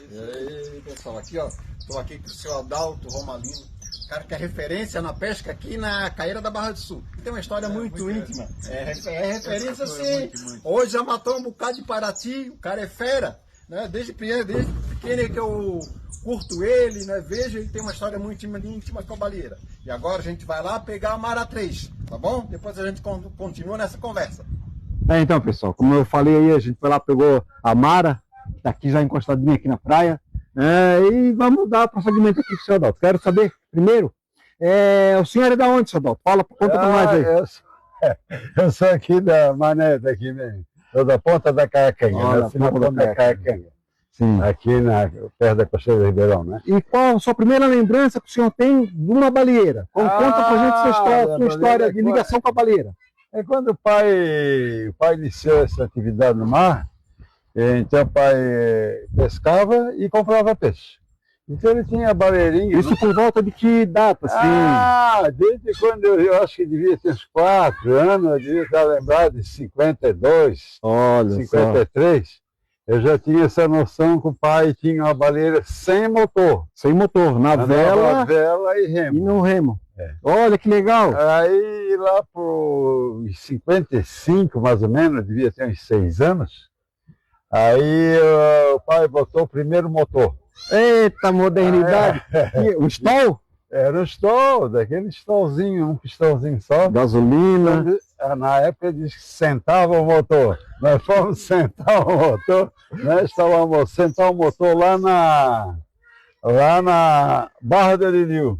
E aí, pessoal, aqui ó, estou aqui com o seu Adalto Romalino, cara que é referência na pesca aqui na Caeira da Barra do Sul. Tem uma história muito íntima, é referência sim. Hoje já matou um bocado de Paraty, o cara é fera, né? Desde pequeno que eu curto ele, né? Vejo, ele tem uma história muito íntima com a baleeira. E agora a gente vai lá pegar a Mara 3, tá bom? Depois a gente continua nessa conversa. Então, pessoal, como eu falei aí, a gente foi lá, pegou a Mara, tá aqui já encostadinha aqui na praia, e vamos dar prosseguimento aqui com o seu Adalto. Quero saber, primeiro, o senhor é da onde, seu Adalto? Conta pra nós aí. Eu sou aqui da Mané, daqui mesmo. Sou da Ponta da Caracanha, da Ponta da Caracanha. Sim. Aqui perto da Costeira do Ribeirão, né? E qual a sua primeira lembrança que o senhor tem de uma baleeira? Conta pra gente sua história de ligação com a baleeira. É quando o pai iniciou essa atividade no mar, então o pai pescava e comprava peixe. Então ele tinha baleirinha. Isso por volta de que data? Assim? Desde quando eu acho que devia ter uns 4 anos, eu devia estar lembrado de 52, olha 53. Só. Eu já tinha essa noção que o pai tinha uma baleeira sem motor. Sem motor, na vela e remo. E no remo. É. Olha que legal. Aí lá por 55, mais ou menos, devia ter uns 6 anos, aí o pai botou o primeiro motor. Eita, modernidade! Um stall? Era um stall, daquele stallzinho, um pistãozinho só. Gasolina. Na época eles sentavam o motor. Nós fomos sentar o motor, né? Estávamos sentar o motor lá na Barra do Liriu.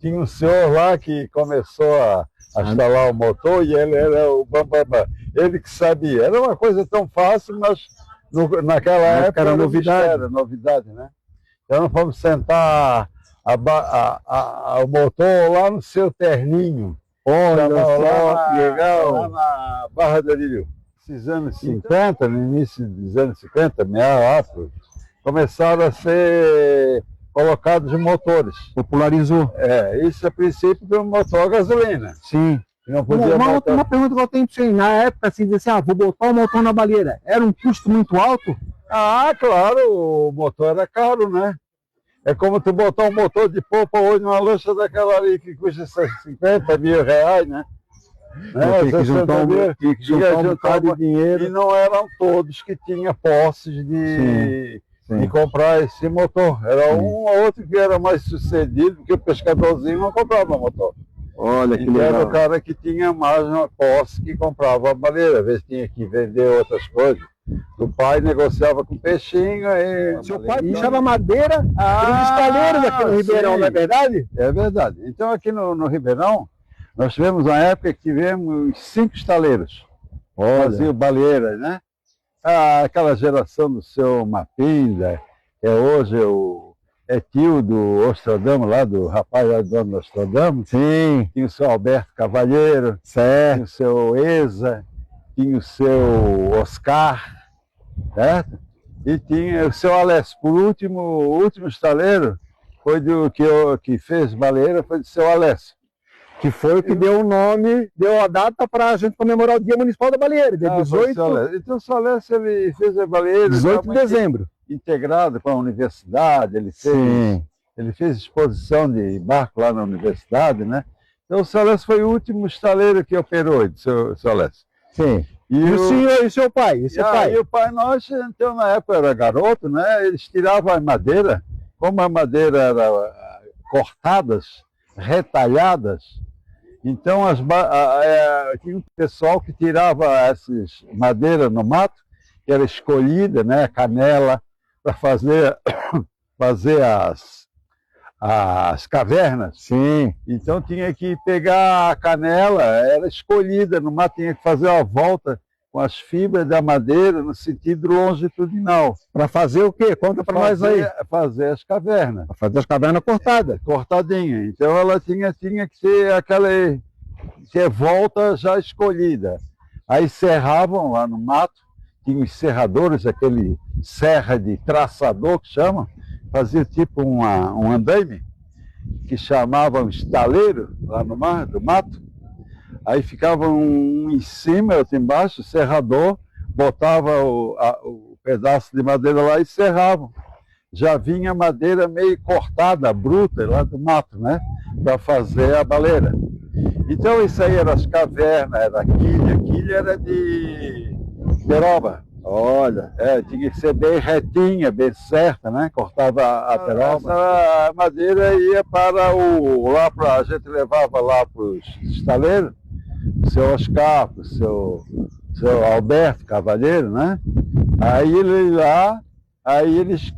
Tinha um senhor lá que começou a instalar o motor e ele era o bambambam. Ele que sabia. Era uma coisa tão fácil, mas naquela época era novidade, né? Então nós fomos sentar o motor lá no seu terninho. Olha só, legal. Lá na Barra do Liriu. Esses anos 50, no início dos anos 50, começaram a ser colocados motores. Popularizou. Isso a princípio do motor a gasolina. Sim. Não podia uma pergunta que eu tenho para você, na época, assim, dizer assim, vou botar o motor na baleeira, era um custo muito alto? Claro, o motor era caro, né? É como tu botar um motor de polpa hoje numa lancha daquela ali que custa 50 mil reais, né? Tem que juntar um bocado de dinheiro. E não eram todos que tinham posses de comprar esse motor. Era um ou outro que era mais sucedido, porque o pescadorzinho não comprava motor. Olha que então, legal. Era o cara que tinha mais uma posse que comprava a baleeira, às vezes tinha que vender outras coisas. O pai negociava com peixinho. Seu pai puxava madeira dos estaleiros aqui no Ribeirão, não é verdade? É verdade. Então aqui no Ribeirão, nós tivemos uma época que tivemos 5 estaleiros. Faziam baleiras, né? Aquela geração do seu Mapinda, que hoje é tio do Ostradamo, lá do rapaz lá do dono do Ostradamo. Sim. Tinha o seu Alberto Cavalheiro, tinha o seu Eza, tinha o seu Oscar, certo? E tinha o seu Alessio. Por último, o último estaleiro foi que fez baleeira, foi do seu Alessio. Que foi o que deu o nome, deu a data para a gente comemorar o Dia Municipal da Baleeira, dia 18. Então o seu Alessio ele fez a baleeira 18 de dezembro. Integrado com a universidade, ele fez exposição de barco lá na universidade, né? Então o seu Alessio foi o último estaleiro que operou, o seu Alessio. Sim. E o senhor e seu pai? E o pai nosso, então na época era garoto, né? Eles tiravam a madeira, como a madeira era cortadas, retalhadas, então tinha um pessoal que tirava essas madeiras no mato, que era escolhida, né? Canela, para fazer as cavernas. Sim. Então tinha que pegar a canela, era escolhida no mato, tinha que fazer uma volta com as fibras da madeira no sentido longitudinal. Para fazer o quê? Conta para nós aí. Fazer as cavernas. Para fazer as cavernas cortadas. Cortadinha. Então ela tinha que ser aquela volta já escolhida. Aí serravam lá no mato, tinha os serradores, aquele serra de traçador que chamam, fazia tipo um andaime, que chamavam estaleiro lá no mar, do mato. Aí ficava um em cima, outro embaixo, o serrador, botava o pedaço de madeira lá e serravam. já vinha madeira meio cortada, bruta, lá do mato, né? Para fazer a baleira. Então isso aí era as cavernas, era a quilha era de peroba. Olha, Tinha que ser bem retinha, bem certa, né? Cortava a peroba. Essa madeira ia para a gente levava lá para os estaleiros, o seu Oscar, o seu Alberto Cavalheiro, né? Aí ele lá, eles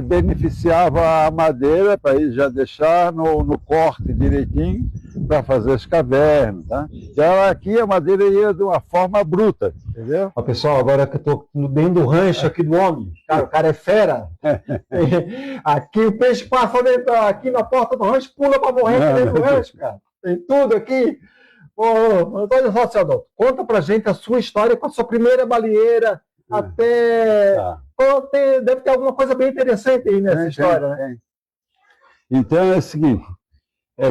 beneficiavam a madeira para ele já deixar no corte direitinho para fazer as cavernas, tá? Então aqui a madeira ia de uma forma bruta, entendeu? Ó, pessoal, agora que eu estou dentro do rancho aqui do homem, cara, o cara é fera. Aqui o peixe passa dentro, aqui na porta do rancho, pula para morrer aqui dentro do rancho, cara. Tem tudo aqui. Olha só, seu Adolfo, conta pra gente a sua história com a sua primeira baleeira até... Tá. Deve ter alguma coisa bem interessante aí nessa história, né? Então é o seguinte,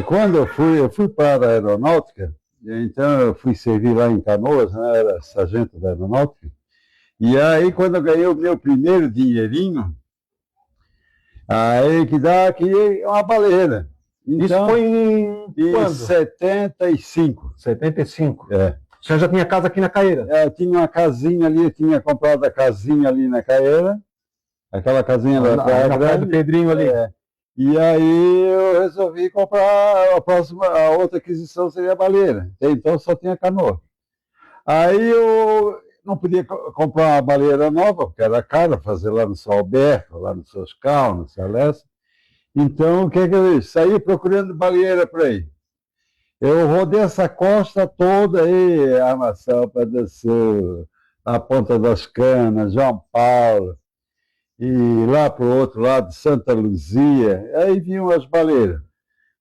quando eu fui para a aeronáutica, então eu fui servir lá em Canoas, né, era sargento da aeronáutica, e aí quando eu ganhei o meu primeiro dinheirinho, aí que dá aqui uma baleira. Então, isso foi em quando? 75. 75? É. O senhor já tinha casa aqui na Caeira? Eu tinha uma casinha ali, eu tinha comprado a casinha ali na Caeira, aquela casinha da praia do Pedrinho ali. E aí eu resolvi comprar a outra aquisição seria a baleira. Então só tinha canoa. Aí eu não podia comprar uma baleira nova, porque era caro fazer lá no seu Alberto, lá no seu Oscar, no seu Alessa. Então o que eu fiz? Saí procurando baleira por aí. Eu rodei essa costa toda aí, Amaçal, descer a Ponta das Canas, João Paulo, e lá para o outro lado, Santa Luzia, aí vinham as baleiras.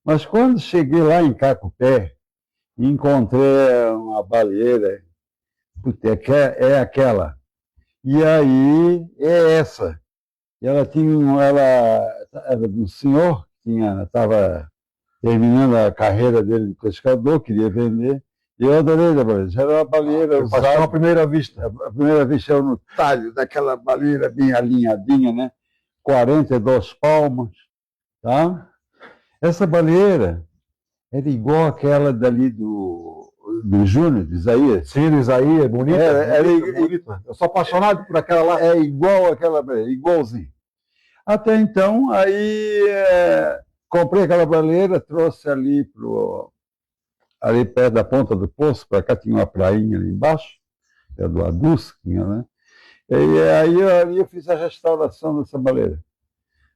Mas quando cheguei lá em Cacupé, encontrei uma baleira, é aquela. E aí é essa. E ela era de um senhor que estava terminando a carreira dele de pescador, queria vender. E eu adorei a baleira. Já era uma baleira usada. À primeira vista. A primeira vista eu no talho daquela baleira bem alinhadinha, né? 42 palmos, tá? Essa baleira era igual àquela dali do Júnior, de Isaías. Sim, do Isaías, bonita. Bonita. Eu sou apaixonado por aquela lá. É igual àquela baleira, igualzinho. Até então, aí comprei aquela baleira, trouxe ali perto da Ponta do Poço, para cá tinha uma prainha ali embaixo, é do Adus, né? E aí eu fiz a restauração dessa baleira.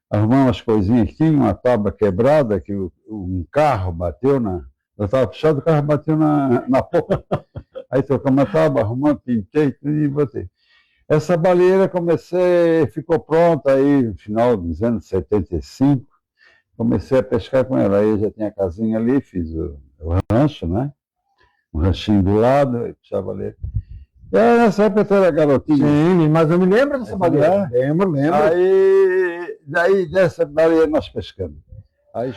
Arrumamos umas coisinhas que tinha, uma tábua quebrada, que um carro bateu eu estava fechado, o carro bateu na popa. Aí trocamos a tábua, arrumamos, pintei tudo e botei. Essa baleira ficou pronta aí no final dos anos 75. Comecei a pescar com ela. Aí eu já tinha a casinha ali, fiz o rancho, né? Um ranchinho do lado, puxava a baleira. E aí, nessa época eu era garotinho. Sim, mas eu me lembro dessa baleira. Lembro. Aí, daí dessa baleira nós pescamos. Aí,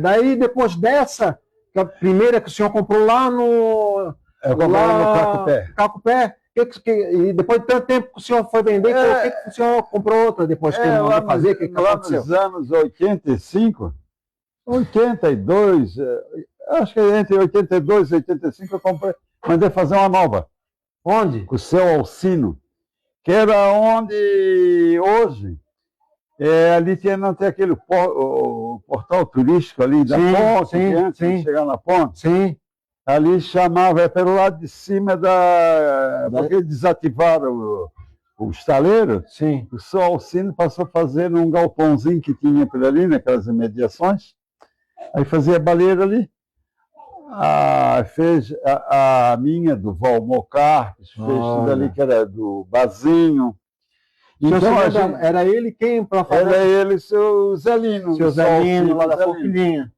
daí depois dessa, que a primeira que o senhor comprou lá no... Eu comprei no Cacupé. E depois de tanto tempo que o senhor foi vender, por que o senhor comprou outra depois que ele mandou fazer? Que lá aconteceu? nos anos 85, 82, acho que entre 82 e 85 eu mandei fazer uma nova. Onde? Com o seu Alcino, que era onde hoje, ali não tem aquele o portal turístico ali da ponte, antes de chegar na ponte. Sim. Ali chamava, pelo lado de cima porque desativaram o estaleiro. Sim. O seu Alcino passou a fazer num galpãozinho que tinha por ali, naquelas imediações. Aí fazia baleira ali. Fez a minha do Valmor Carpes, fez tudo ali que era do Bazinho. Então, era ele quem para fazer? Era ele, seu Zelino. Seu Zelino, lá da Forquilhinha.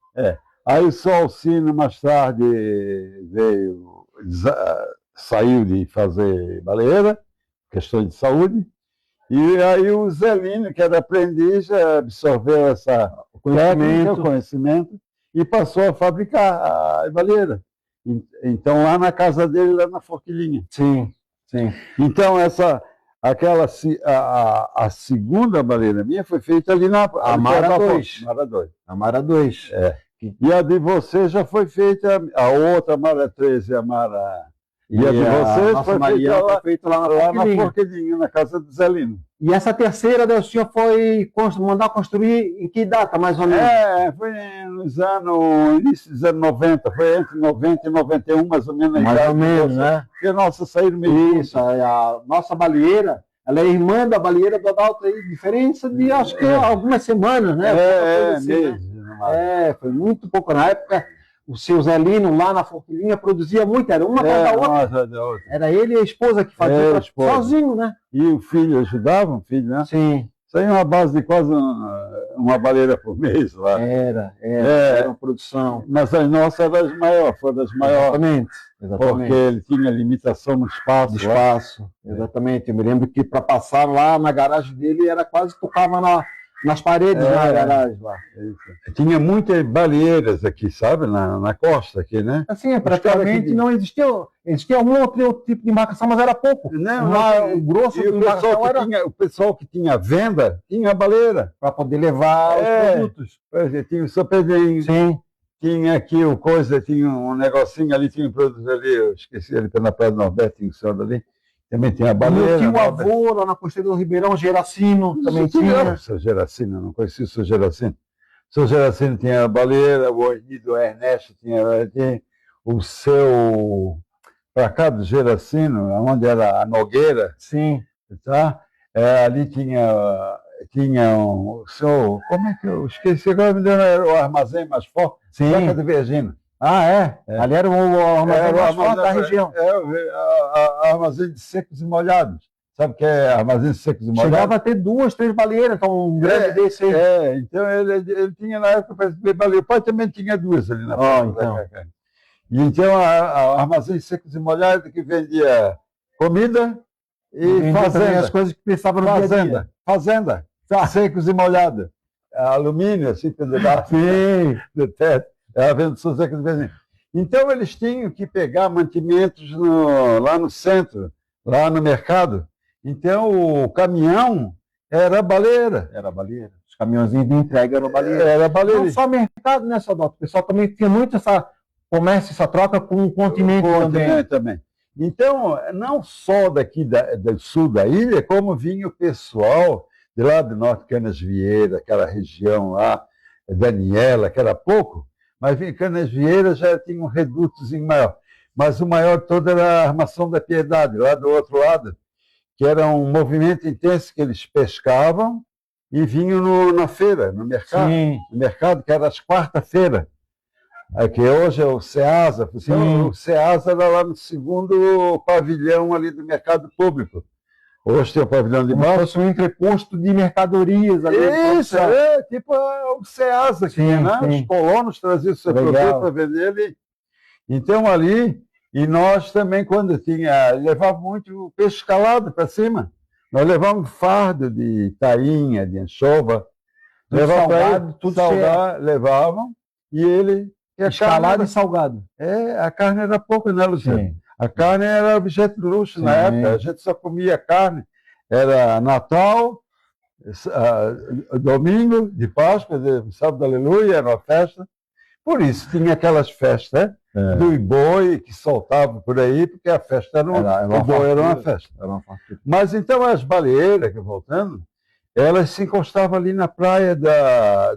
Aí o seu Alcino mais tarde saiu de fazer baleira, questão de saúde, e aí o Zelino, que era aprendiz, absorveu o conhecimento e passou a fabricar a baleira. Então lá na casa dele, lá na Forquilhinha. Sim. Então A segunda baleira minha foi feita ali na Mara 2. Mara 2. A Mara 2. E a de você já foi feita, a outra Mara 13, a Mara... E a de vocês foi feita lá na Porquedinho, na casa do Zelino. E essa terceira, o senhor foi mandar construir em que data, mais ou menos? Foi nos início dos anos 90, foi entre 90 e 91, mais ou menos. Mais ou menos, né? Porque a nossa saíram meio... Isso, a nossa baleeira, ela é irmã da baleeira do Adalto, aí, diferença de, acho que algumas semanas, né? Meses. Foi muito pouco. Na época, o seu Zelino lá na Forquilinha produzia muito, era uma atrás da outra. Era ele e a esposa que faziam sozinho, né? E o filho ajudava, né? Sim. Isso aí é uma base de quase uma baleira por mês lá. Era uma produção. Mas as nossas eram as maiores, foram das maiores. Exatamente. Porque ele tinha limitação no espaço. Exatamente. Eu me lembro que para passar lá na garagem dele, era quase tocava nas paredes da garagem lá. Tinha muitas baleeiras aqui, sabe? Na costa aqui, né? Assim, praticamente não existia. Existia algum outro tipo de embarcação, mas era pouco. O grosso da embarcação era... O pessoal que tinha venda, tinha baleira. Para poder levar os produtos. Tinha o São Pedrinho. Sim. Tinha aqui tinha um negocinho ali, tinha um produto ali, eu esqueci ali, na Praia do Nordeste, tinha o céu ali. Também tinha a baleira. Tinha o avô lá na Costeira do Ribeirão, Geracino, também tinha. O seu Geracino, eu não conhecia o seu Geracino. O seu Geracino tinha a baleira, o do Ernesto tinha o seu... Para cá do Geracino, onde era a Nogueira. Sim. Tá? Ali tinha o seu... Como é que eu esqueci? Agora me deu o armazém mais forte. Sim. Saca de Virgínia. Ali era o armazém mais forte da região. O armazém de secos e molhados. Sabe o que é armazém de secos e molhados? Chegava a ter 2, 3 baleiras, então um grande desse aí. Então ele tinha na época para ver baleia. O pai também tinha 2 ali na frente. E então a armazém de secos e molhados que vendia comida e fazenda. As coisas que pensavam no dia a dia. Fazenda. Secos e molhados. Alumínio, assim, pendurado do teto. Então, eles tinham que pegar mantimentos lá no centro, lá no mercado. Então, o caminhão era baleira. Os caminhãozinhos de entrega eram baleira. Era baleira. Não só mercado, né, Sadalto? O pessoal também tinha muito comércio, essa troca com o continente também. Então, não só daqui do sul da ilha, como vinha o pessoal de lá do norte, Canas Vieira, aquela região lá, Daniela, que era pouco. Mas em Canas Vieiras já tinha um redutozinho maior. Mas o maior todo era a Armação da Piedade, lá do outro lado, que era um movimento intenso que eles pescavam e vinham na feira, no mercado. Sim. No mercado, que era às quarta-feira. Que hoje é o SEASA. Então, o SEASA era lá no segundo pavilhão ali do mercado público. Hoje tem o pavilhão de baixo. Fosse um entreposto de mercadorias ali. Isso, tipo o SEASA, né? Os colonos traziam o seu produto para vender ali. Então, ali, e nós também, quando levava muito peixe escalado para cima. Nós levávamos fardo de tainha, de anchova. Levava tudo salgado, levavam, e ele... Escalado e salgado. A carne era pouco, né, Luciano? Sim. A carne era objeto de luxo na época, a gente só comia carne. Era Natal, domingo de Páscoa, sábado, aleluia, era uma festa. Por isso tinha aquelas festas do boi que soltavam por aí, porque a festa era uma festa. Mas então as baleeiras, voltando, elas se encostavam ali na praia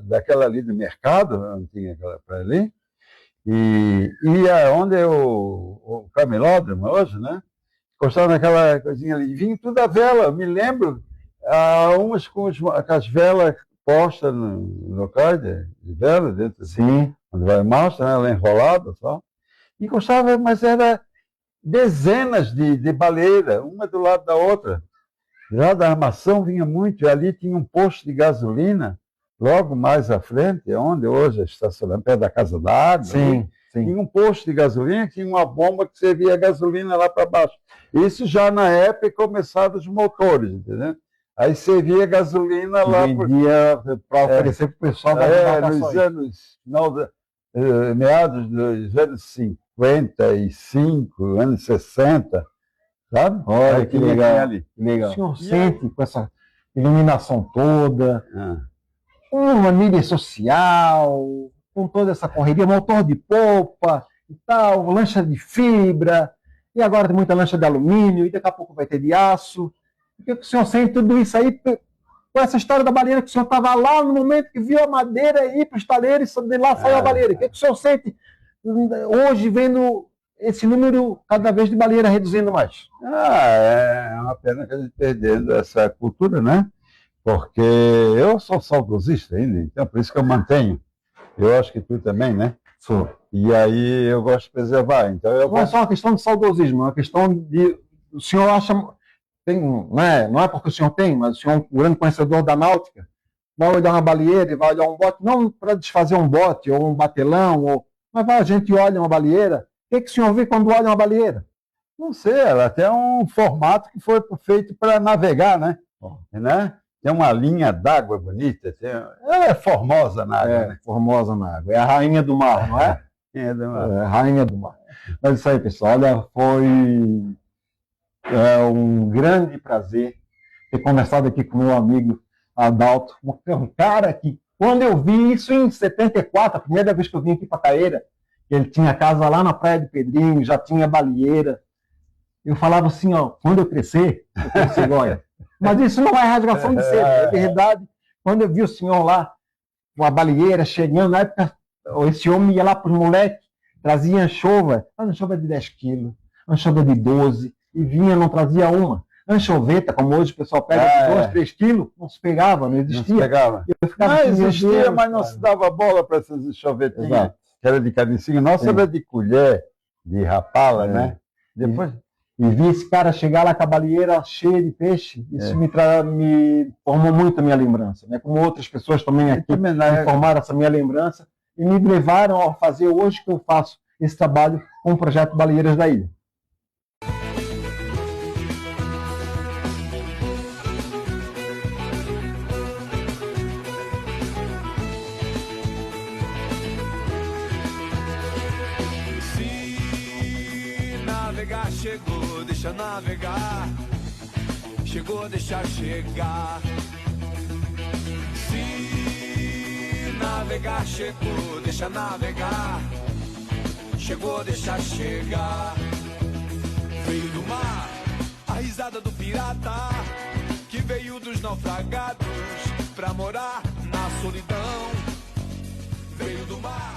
daquela ali do mercado, não tinha aquela praia ali. E onde é o camelódromo hoje, né? Encostava naquela coisinha ali. Vinha tudo a vela. Eu me lembro, umas com as velas postas no local de vela, dentro assim, onde vai mostra, né? Ela enrolada só. Encostava, mas era dezenas de baleiras, uma do lado da outra. Lá da armação vinha muito, e ali tinha um posto de gasolina. Logo mais à frente, onde hoje estacionamento, perto da Casa da Água, tinha um posto de gasolina, tinha uma bomba que servia a gasolina lá para baixo. Isso já na época começaram os motores, entendeu? Aí servia gasolina lá. Vendia para oferecer para o pessoal das embarcações. Meados dos anos 55, anos 60, sabe? Olha Aí que tinha legal. ali. Que legal. O senhor E sente com essa iluminação toda, Ah. uma mídia social, com toda essa correria, motor de popa e tal, lancha de fibra, e agora tem muita lancha de alumínio, e daqui a pouco vai ter de aço. O que o senhor sente tudo isso aí com essa história da baleeira, que o senhor estava lá no momento que viu a madeira ir para o estaleiro e de lá saiu a baleeira? O que o senhor sente hoje vendo esse número cada vez de baleeira reduzindo mais? É uma pena que a gente perdendo essa cultura, né? Porque eu sou saudosista ainda, então por isso que eu mantenho. Eu acho que tu também, né? Sou. E aí eu gosto de preservar. Então eu Não é gosto. só uma questão de saudosismo, é uma questão de. O senhor acha. Não é porque o senhor tem, mas o senhor é um grande conhecedor da náutica. Vai olhar uma baleeira e vai olhar um bote, não para desfazer um bote ou um batelão, mas a gente olha uma baleeira. O que o senhor vê quando olha uma baleeira? Não sei, ela tem um formato que foi feito para navegar, né? Né? Tem uma linha d'água bonita. Ela é formosa na água, né? Formosa na água. É a rainha do mar, não é? É, É a rainha do mar. Mas isso aí, pessoal. Olha, foi um grande prazer ter conversado aqui com meu amigo Adalto. Um cara que, quando eu vi isso em 74, a primeira vez que eu vim aqui para Caeira, ele tinha casa lá na Praia de Pedrinho, já tinha baleeira. Eu falava assim, ó, quando eu crescer igual ele. Mas isso não é rasgação de seda, é verdade. Quando eu vi o senhor lá, com a baleeira chegando, na época, esse homem ia lá para os moleques, trazia anchova de 10 quilos, anchova de 12, e vinha, não trazia uma. Anchoveta, como hoje o pessoal pega de 2, 3 quilos, não se pegava, não existia. Não se pegava. Eu ficava Não assim, existia, meu Deus, mas não cara. se dava bola para essas enxovetinhas. Exato. Que era de canicinho. Nossa, Sim. era de colher, de rapala, É. né? Depois. E vi esse cara chegar lá com a baleeira cheia de peixe. Isso me formou muito a minha lembrança. Né? Como outras pessoas também aqui Também, me né? formaram essa minha lembrança e me levaram a fazer hoje que eu faço esse trabalho com o projeto Baleeiras da Ilha. Se navegar chegou, deixa navegar. Chegou, deixa chegar. Se navegar chegou, deixa navegar. Chegou, deixa chegar. Veio do mar, a risada do pirata, que veio dos naufragados pra morar na solidão. Veio do mar.